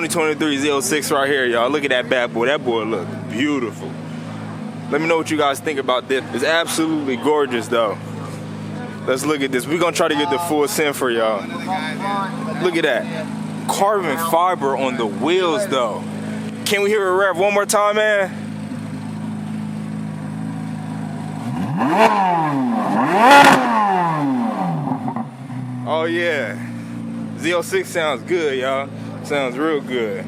2023 Z06 right here, y'all. Look at that bad boy. That boy look beautiful. Let me know what you guys think about this. It's absolutely gorgeous, though. Let's look at this. We're gonna try to get the full sim for y'all. Look at that. Carbon fiber on the wheels, though. Can we hear a rev one more time, man? Oh yeah, Z06 sounds good, y'all. Sounds real good.